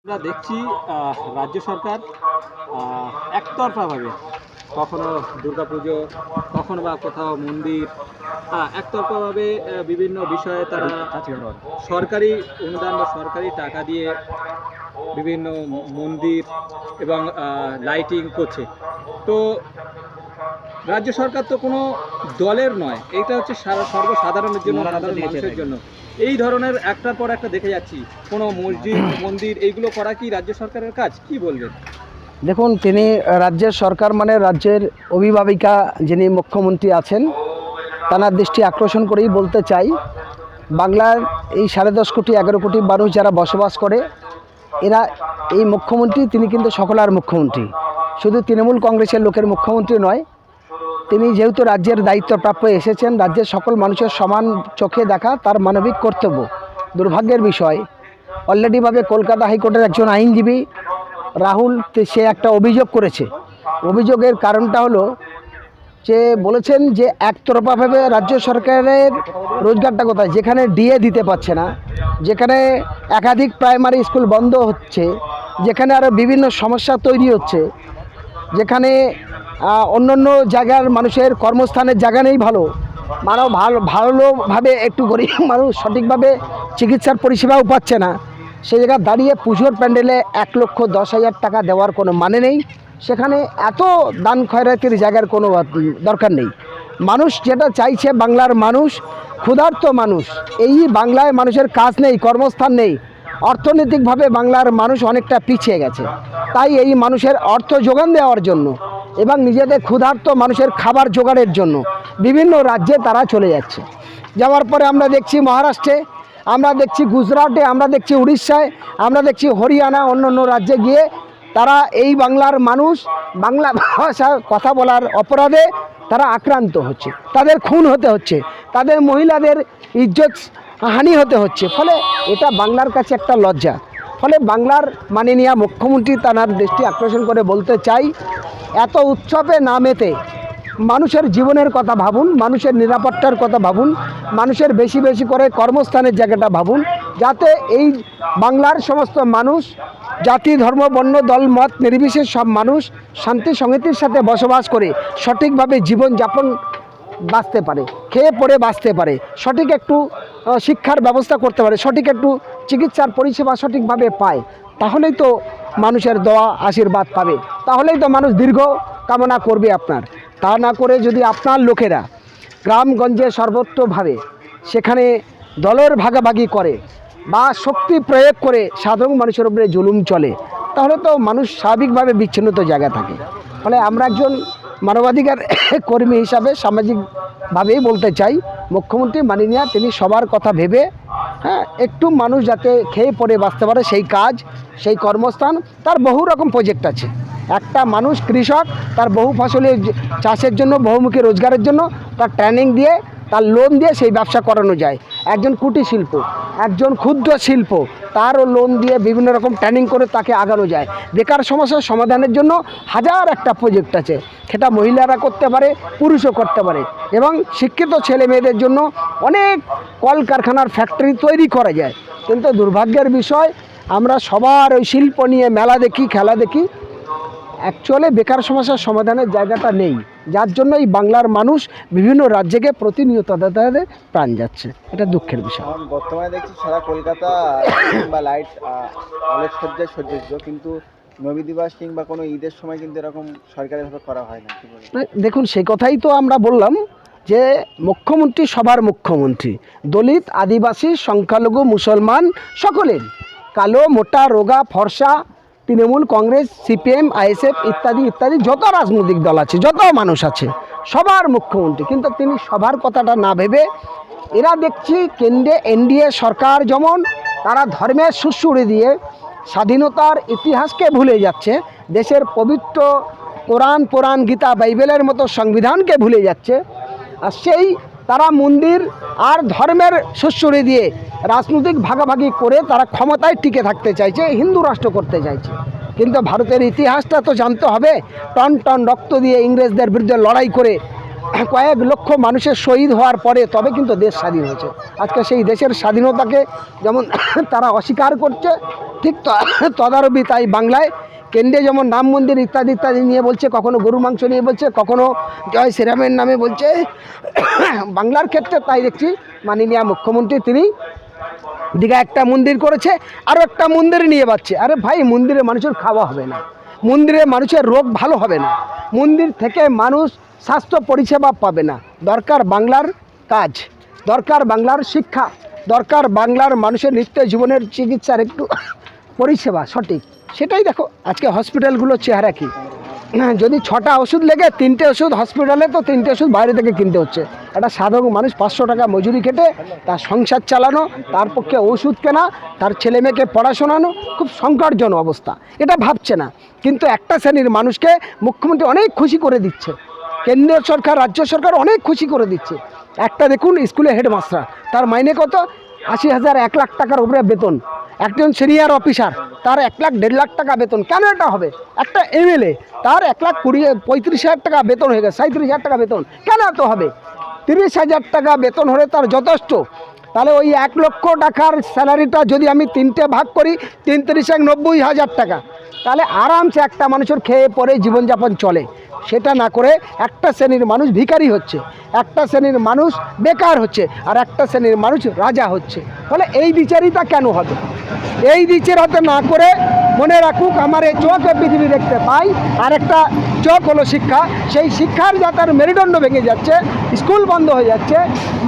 আমরা দেখছি রাজ্য সরকার একতরফাভাবে কখনো দুর্গাপুজো, কখনো বা কোথাও মন্দির, একতরফাভাবে বিভিন্ন বিষয়ে তারা সরকারি অনুদান বা সরকারি টাকা দিয়ে বিভিন্ন মন্দির এবং লাইটিং করছে। তো রাজ্য সরকার তো কোনো দলের নয়, এইটা হচ্ছে সর্বসাধারণের জন্য, সাধারণ মানুষের জন্য। এই ধরনের একটার পর একটা দেখে যাচ্ছি, কোনো মসজিদ মন্দির এইগুলো করা কি রাজ্য সরকারের কাজ? কি বলবেন? দেখুন, তিনি রাজ্যের সরকার মানে রাজ্যের অভিভাবিকা যিনি মুখ্যমন্ত্রী আছেন, তাঁর দৃষ্টি আকর্ষণ করেই বলতে চাই, বাংলার এই 10.5 কোটি 11 কোটি মানুষ যারা বসবাস করে, এরা এই মুখ্যমন্ত্রী তিনি কিন্তু সকলের মুখ্যমন্ত্রী, শুধু তৃণমূল কংগ্রেসের লোকের মুখ্যমন্ত্রী নয়। তিনি যেহেতু রাজ্যের দায়িত্বপ্রাপ্য এসেছেন, রাজ্যের সকল মানুষের সমান চোখে দেখা তার মানবিক কর্তব্য। দুর্ভাগ্যের বিষয়, অলরেডিভাবে কলকাতা হাইকোর্টের একজন আইনজীবী রাহুল সে একটা অভিযোগ করেছে। অভিযোগের কারণটা হলো যে বলেছেন যে একতরফাভাবে রাজ্য সরকারের রোজগারটা কোথায়, যেখানে ডিএ দিতে পারছে না, যেখানে একাধিক প্রাইমারি স্কুল বন্ধ হচ্ছে, যেখানে আরও বিভিন্ন সমস্যা তৈরি হচ্ছে, যেখানে অন্য জায়গার মানুষের কর্মস্থানের জায়গা নেই, ভালোভাবে একটু গরিব মানুষ সঠিকভাবে চিকিৎসার পরিষেবাও পাচ্ছে না, সে জায়গায় দাঁড়িয়ে পুজোর প্যান্ডেলে 1,10,000 টাকা দেওয়ার কোনো মানে নেই। সেখানে এত দান খয়রাতির জায়গার কোনো দরকার নেই। মানুষ যেটা চাইছে, বাংলার মানুষ ক্ষুধার্ত মানুষ, এই বাংলায় মানুষের কাজ নেই, কর্মস্থান নেই, অর্থনৈতিকভাবে বাংলার মানুষ অনেকটা পিছিয়ে গেছে। তাই এই মানুষের অর্থ যোগান দেওয়ার জন্য এবং নিজেদের ক্ষুধার্ত মানুষের খাবার জোগাড়ের জন্য বিভিন্ন রাজ্যে তারা চলে যাচ্ছে। যাওয়ার পরে আমরা দেখছি মহারাষ্ট্রে, আমরা দেখছি গুজরাটে, আমরা দেখছি উড়িষ্যায়, আমরা দেখছি হরিয়ানা, অন্য রাজ্যে গিয়ে তারা এই বাংলার মানুষ বাংলা ভাষা কথা বলার অপরাধে তারা আক্রান্ত হচ্ছে, তাদের খুন হতে হচ্ছে, তাদের মহিলাদের ইজ্জত হানি হতে হচ্ছে। ফলে এটা বাংলার কাছে একটা লজ্জা। ফলে বাংলার মাননীয় মুখ্যমন্ত্রী তার দৃষ্টি আকর্ষণ করে বলতে চাই, এত উৎসবে না মেতে মানুষের জীবনের কথা ভাবুন, মানুষের নিরাপত্তার কথা ভাবুন, মানুষের বেশি বেশি করে কর্মস্থানের জায়গাটা ভাবুন, যাতে এই বাংলার সমস্ত মানুষ জাতি ধর্ম বর্ণ দল মত নির্বিশেষে সব মানুষ শান্তি সংহতির সাথে বসবাস করে সঠিকভাবে জীবনযাপন বাঁচতে পারে, খেয়ে পড়ে বাঁচতে পারে, সঠিক একটু শিক্ষার ব্যবস্থা করতে পারে, সঠিক একটু চিকিৎসার পরিষেবা সঠিকভাবে পায়। তাহলেই তো মানুষের দোয়া আশীর্বাদ পাবে, তাহলেই তো মানুষ দীর্ঘ কামনা করবে আপনার। তা না করে যদি আপনার লোকেরা গ্রামগঞ্জে সর্বত্রভাবে সেখানে দলের ভাগাভাগি করে বা শক্তি প্রয়োগ করে সাধারণ মানুষের উপরে জুলুম চলে, তাহলে তো মানুষ স্বাভাবিকভাবে বিচ্ছিন্ন জায়গা থাকে। ফলে আমরা একজন মানবাধিকার কর্মী হিসাবে সামাজিকভাবেই বলতে চাই, মুখ্যমন্ত্রী মাননীয় তিনি সবার কথা ভেবে একটু মানুষ যাতে খেয়ে পড়ে বাঁচতে পারে সেই কাজ, সেই কর্মস্থান, তার বহু রকম প্রজেক্ট আছে। একটা মানুষ কৃষক, তার বহু ফসলি চাষের জন্য, বহুমুখী রোজগারের জন্য তার ট্রেনিং দিয়ে, তার লোন দিয়ে সেই ব্যবসা করানো যায়। একজন কুটির শিল্প, একজন ক্ষুদ্র শিল্প, তারও লোন দিয়ে বিভিন্ন রকম ট্রেনিং করে তাকে আগানো যায়। বেকার সমস্যার সমাধানের জন্য হাজার একটা প্রজেক্ট আছে, সেটা মহিলারা করতে পারে, পুরুষও করতে পারে। এবং শিক্ষিত ছেলে মেয়েদের জন্য অনেক কলকারখানার ফ্যাক্টরি তৈরি করা যায়। কিন্তু দুর্ভাগ্যের বিষয়, আমরা সবার ওই শিল্প নিয়ে মেলা দেখি, খেলা দেখি, অ্যাকচুয়ালি বেকার সমস্যার সমাধানের জায়গাটা নেই, যার জন্য এই বাংলার মানুষ বিভিন্ন রাজ্যে প্রতিনিয়ত তাদের প্রাণ যাচ্ছে। এটা দুঃখের বিষয়। বর্তমানে দেখছি সারা কলকাতা বা লাইট আলোকসজ্জায় সজ্জিত, কিন্তু নবী দিবস কিংবা কোনো ঈদের সময় কিন্তু এরকম সরকারিভাবে করা হয় না। দেখুন, সেই কথাই তো আমরা বললাম যে মুখ্যমন্ত্রী সবার মুখ্যমন্ত্রী, দলিত, আদিবাসী, সংখ্যালঘু, মুসলমান সকলের, কালো মোটা রোগা ফর্সা, তৃণমূল কংগ্রেস, সিপিএম, আইএসএফ ইত্যাদি ইত্যাদি যত রাজনৈতিক দল আছে, যত মানুষ আছে, সবার মুখ্যমন্ত্রী। কিন্তু তিনি সবার কথাটা না ভেবে এরা দেখছি কেন্দ্রে এনডিএ সরকার যেমন তারা ধর্মের সুড়সুড়ি দিয়ে স্বাধীনতার ইতিহাসকে ভুলে যাচ্ছে, দেশের পবিত্র কোরআন, গীতা, বাইবেলের মতো সংবিধানকে ভুলে যাচ্ছে, আর সেই তারা মন্দির আর ধর্মের সুড়সুড়ি দিয়ে রাজনৈতিক ভাগাভাগি করে তারা ক্ষমতায় টিকে থাকতে চাইছে, হিন্দু রাষ্ট্র করতে চাইছে। কিন্তু ভারতের ইতিহাসটা তো জানতে হবে, টন টন রক্ত দিয়ে ইংরেজদের বিরুদ্ধে লড়াই করে কয়েক লক্ষ মানুষের শহীদ হওয়ার পরে তবে কিন্তু দেশ স্বাধীন হয়েছে। আজকে সেই দেশের স্বাধীনতাকে যেমন তারা অস্বীকার করছে, ঠিক তদারবি তাই বাংলায় কেন্দ্রে যেমন রাম মন্দির ইত্যাদি ইত্যাদি নিয়ে বলছে, কখনো গরু মাংস নিয়ে বলছে, কখনো জয় শ্রীরামের নামে বলছে। বাংলার ক্ষেত্রে তাই দেখছি মাননীয় মুখ্যমন্ত্রী তিনি দীঘা একটা মন্দির করেছে, আরও একটা মন্দির নিয়ে যাচ্ছে। আরে ভাই, মন্দিরে মানুষের খাওয়া হবে না, মন্দিরে মানুষের রোগ ভালো হবে না, মন্দির থেকে মানুষ স্বাস্থ্য পরিষেবা পাবে না। দরকার বাংলার কাজ, দরকার বাংলার শিক্ষা, দরকার বাংলার মানুষের নিত্য জীবনের চিকিৎসার একটু পরিষেবা সঠিক। সেটাই দেখো আজকে হসপিটালগুলোর চেহারা কী। যদি 6টা ওষুধ লেগে 3টে ওষুধ হসপিটালে, তো 3টে ওষুধ বাইরে থেকে কিনতে হচ্ছে। একটা সাধারণ মানুষ 500 টাকা মজুরি খেটে তার সংসার চালানো, তার পক্ষে ওষুধ কেনা, তার ছেলে মেয়েকে পড়াশোনানো খুব সংকটজনক অবস্থা। এটা ভাবছে না, কিন্তু একটা শ্রেণীর মানুষকে মুখ্যমন্ত্রী অনেক খুশি করে দিচ্ছে, কেন্দ্রীয় সরকার রাজ্য সরকার অনেক খুশি করে দিচ্ছে। একটা দেখুন, স্কুলে হেডমাস্টার, তার মাইনে কত? 80,000 1 লাখ টাকার উপরে বেতন। একজন সিনিয়র অফিসার, তার 1 লাখ 1.5 লাখ টাকা বেতন। কেন এটা হবে? একটা এমএলএ, তার 1,35,000 টাকা বেতন হয়ে গেছে, 37,000 টাকা বেতন। কেন এত হবে? 30,000 টাকা বেতন হলে তার যথেষ্ট। তাহলে ওই 1 লক্ষ টাকার স্যালারিটা যদি আমি 3টে ভাগ করি, 3 × 3 = 90,000 টাকা। তাহলে আরামসে একটা মানুষের খেয়ে পরে জীবনযাপন চলে। সেটা না করে একটা শ্রেণীর মানুষ ভিখারি হচ্ছে, একটা শ্রেণীর মানুষ বেকার হচ্ছে, আর একটা শ্রেণীর মানুষ রাজা হচ্ছে। ফলে এই বিচারিতা কেন হবে? এই বিচারিতা না করে মনে রাখুক, আমার এই চোখে পৃথিবী দেখতে পাই, আর একটা চোখ হলো শিক্ষা। সেই শিক্ষার যাতার মেরুদণ্ড ভেঙে যাচ্ছে, স্কুল বন্ধ হয়ে যাচ্ছে,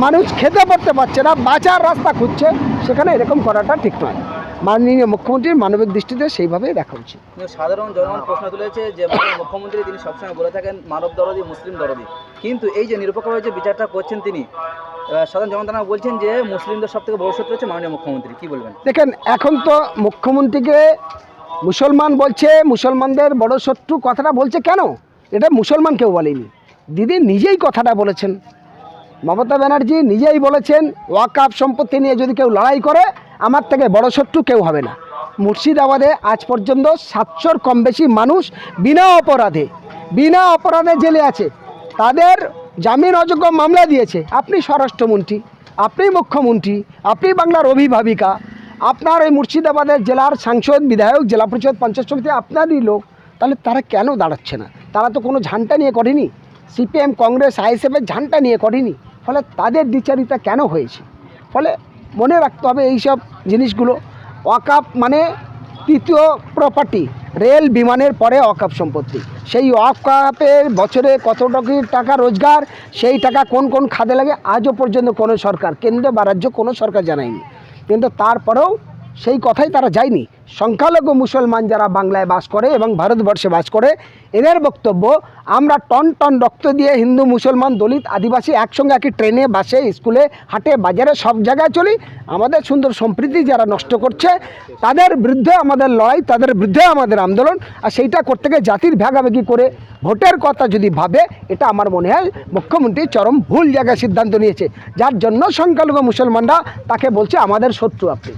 মানুষ খেতে পড়তে পারছে না, বাঁচার রাস্তা খুঁজছে, সেখানে এরকম করাটা ঠিক নয়। মাননীয় মুখ্যমন্ত্রীর মানবিক দৃষ্টিতে সেইভাবেই দেখা উচিত। সাধারণ জনগণ প্রশ্ন তুলেছে যে মাননীয় মুখ্যমন্ত্রী তিনি সবসময় বলে থাকেন মানব দরদি, মুসলিম দরদি, কিন্তু এই যে নিরপেক্ষভাবে যে বিচারটা করছেন তিনি, সাধারণ জনতা বলছেন যে মুসলিমদের সব থেকে বড় শত্রু হচ্ছে মাননীয় মুখ্যমন্ত্রী। কি বলবেন? দেখেন, এখন তো মুখ্যমন্ত্রীকে মুসলমান বলছে, মুসলমানদের বড় শত্রু কথাটা বলছে কেন? এটা মুসলমান কেউ বলেনি, দিদি নিজেই কথাটা বলেছেন। মমতা ব্যানার্জি নিজেই বলেছেন, ওয়াকফ সম্পত্তি নিয়ে যদি কেউ লড়াই করে, আমার থেকে বড় শত্রু কেউ হবে না। মুর্শিদাবাদে আজ পর্যন্ত 700-র কম বেশি মানুষ বিনা অপরাধে জেলে আছে, তাদের জামিন অযোগ্য মামলা দিয়েছে। আপনি স্বরাষ্ট্রমন্ত্রী, আপনি মুখ্যমন্ত্রী, আপনি বাংলার অভিভাবিকা, আপনার এই মুর্শিদাবাদের জেলার সাংসদ, বিধায়ক, জেলা পরিষদ, পঞ্চায়েত সমিতি আপনারই লোক, তাহলে তারা কেন দাঁড়াচ্ছে না? তারা তো কোনো ঝান্ডা নিয়ে করেনি, সিপিএম, কংগ্রেস, আইএসএফের ঝান্ডা নিয়ে করেনি। ফলে তাদের দ্বিচারিতা কেন হয়েছে? ফলে মনে রাখতে হবে এইসব জিনিসগুলো। ওয়াকফ মানে তৃতীয় প্রপার্টি, রেল, বিমানের পরে ওয়াকফ সম্পত্তি। সেই ওয়াকফের বছরে কত টাকা রোজগার, সেই টাকা কোন কোন খাতে লাগে আজও পর্যন্ত কোনো সরকার, কেন্দ্র বা রাজ্য কোনো সরকার জানায়নি। কিন্তু তারপরেও সেই কথাই তারা যায়নি। সংখ্যালঘু মুসলমান যারা বাংলায় বাস করে এবং ভারতবর্ষে বাস করে, এদের বক্তব্য, আমরা টন টন রক্ত দিয়ে হিন্দু, মুসলমান, দলিত, আদিবাসী একসঙ্গে একই ট্রেনে, বাসে, স্কুলে, হাটে, বাজারে সব জায়গায় চলি। আমাদের সুন্দর সম্প্রীতি যারা নষ্ট করছে, তাদের বিরুদ্ধে আমাদের লড়াই, তাদের বিরুদ্ধে আমাদের আন্দোলন। আর সেইটা করতে গিয়ে জাতির ভাগাভাগি করে ভোটের কথা যদি ভাবে, এটা আমার মনে হয় মুখ্যমন্ত্রী চরম ভুল জায়গায় সিদ্ধান্ত নিয়েছে, যার জন্য সংখ্যালঘু মুসলমানরা তাকে বলছে আমাদের শত্রু আপনি।